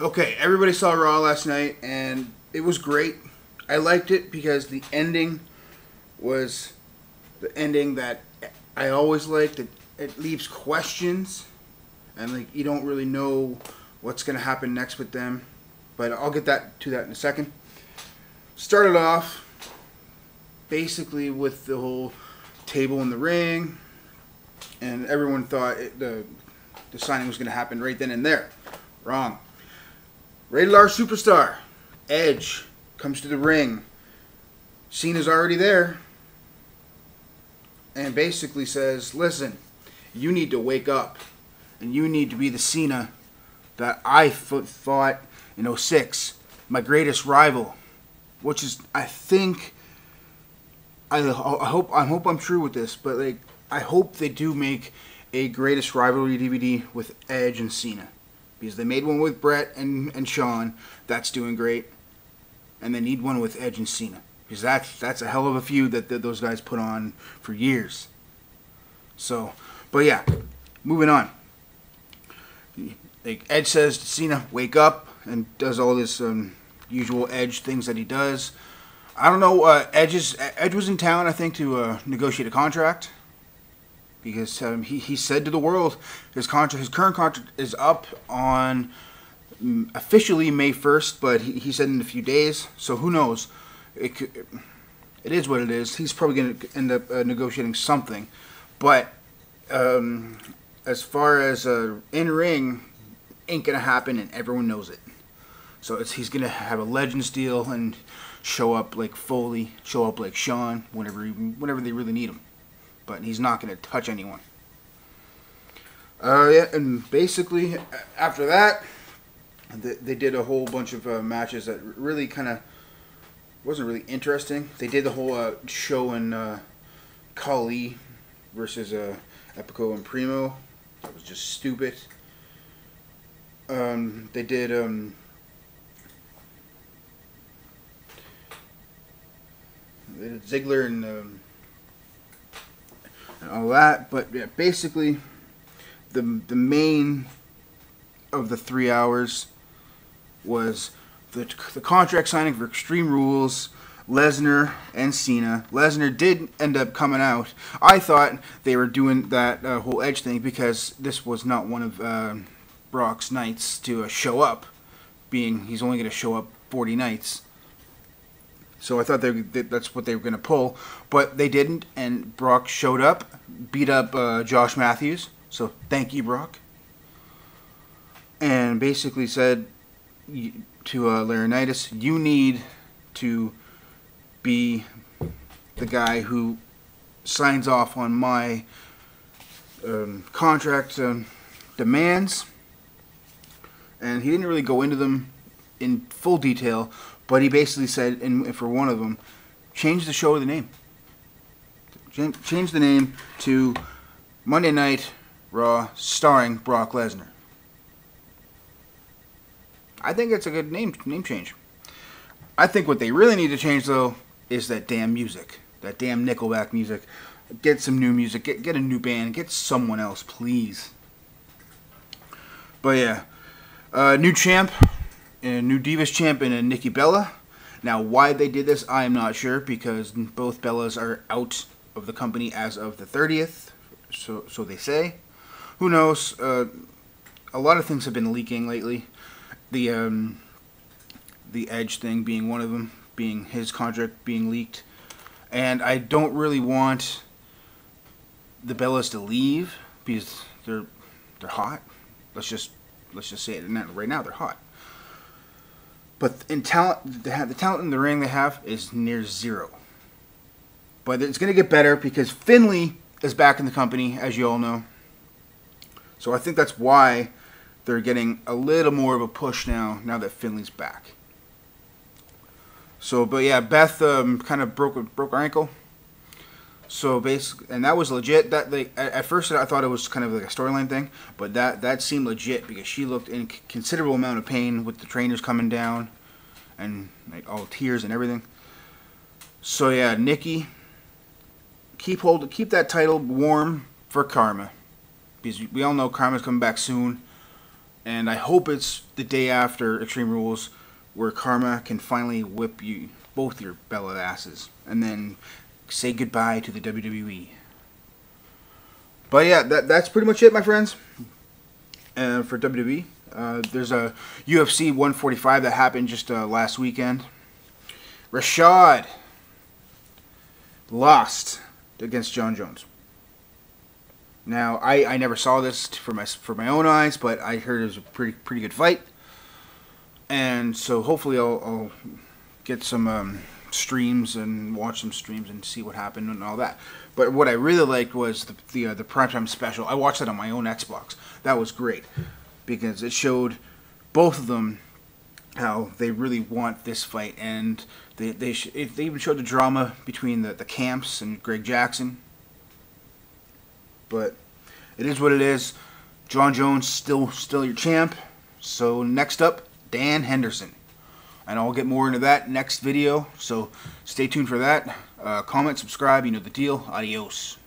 Okay, everybody saw Raw last night, and it was great. I liked it because the ending was the ending that I always liked. It leaves questions, and like you don't really know what's gonna happen next with them. But I'll get to that in a second. Started off basically with the whole table in the ring, and everyone thought the signing was gonna happen right then and there. Wrong. Rated R superstar Edge comes to the ring. Cena's already there, and basically says, "Listen, you need to wake up, and you need to be the Cena that I fought in '06, my greatest rival," which is, I think, I hope I'm true with this, but like I hope they do make a greatest rivalry DVD with Edge and Cena. Because they made one with Brett and Shawn, that's doing great, and they need one with Edge and Cena, because that's a hell of a feud that those guys put on for years. So, but yeah, moving on. Like Edge says to Cena, "Wake up," and does all this usual Edge things that he does. I don't know. Edge was in town, I think, to negotiate a contract. Because he said to the world his current contract is up on officially May 1st, but he said in a few days. So who knows? It is what it is. He's probably going to end up negotiating something. But as far as in ring, ain't going to happen, and everyone knows it. So he's going to have a Legends deal and show up like Foley, show up like Shawn whenever they really need him. But he's not going to touch anyone. Yeah, and basically after that, they did a whole bunch of matches that really kind of wasn't really interesting. They did the whole show in Khali versus Epico and Primo. That was just stupid. They did Ziggler and all that, but yeah, basically the main of the 3 hours was the contract signing for Extreme Rules, Lesnar and Cena. Lesnar did end up coming out. I thought they were doing that whole Edge thing because this was not one of Brock's nights to show up, being he's only going to show up 40 nights. So I thought that's what they were going to pull, but they didn't, and Brock showed up, beat up Josh Matthews, so thank you, Brock, and basically said to Laurinaitis, "You need to be the guy who signs off on my contract demands," and he didn't really go into them in full detail. But he basically said, and for one of them, change the show the name. Change the name to Monday Night Raw starring Brock Lesnar. I think it's a good name change. I think what they really need to change, though, is that damn music. That damn Nickelback music. Get some new music. Get a new band. Get someone else, please. But yeah. New champ. And new Divas champ and Nikki Bella. Now, why they did this, I am not sure, because both Bellas are out of the company as of the 30th, so they say. Who knows? A lot of things have been leaking lately. The Edge thing being one of them, being his contract being leaked, and I don't really want the Bellas to leave because they're hot. Let's just say it right now. They're hot. But in talent, the talent in the ring they have is near zero. But it's going to get better because Finlay is back in the company, as you all know. So I think that's why they're getting a little more of a push now that Finlay's back. So, but yeah, Beth kind of broke her ankle. So basically, and that was legit. That at first I thought it was kind of like a storyline thing, but that seemed legit because she looked in considerable amount of pain with the trainers coming down, and like all tears and everything. So yeah, Nikki, keep that title warm for Karma, because we all know Karma's coming back soon, And I hope it's the day after Extreme Rules, where Karma can finally whip you both your Bella asses, and then say goodbye to the WWE. But yeah, that's pretty much it, my friends. For WWE, there's a UFC 145 that happened just last weekend. Rashad lost against John Jones. Now, I never saw this for my own eyes, but I heard it was a pretty good fight, and so hopefully I'll get some streams and watch some streams and see what happened and all that. But what I really liked was the primetime special. I watched that on my own Xbox. That was great because it showed both of them how they really want this fight, and they even showed the drama between the camps and Greg Jackson. But it is what it is. John Jones still your champ. So next up, Dan Henderson. And I'll get more into that next video. So stay tuned for that. Comment, subscribe, you know the deal. Adios.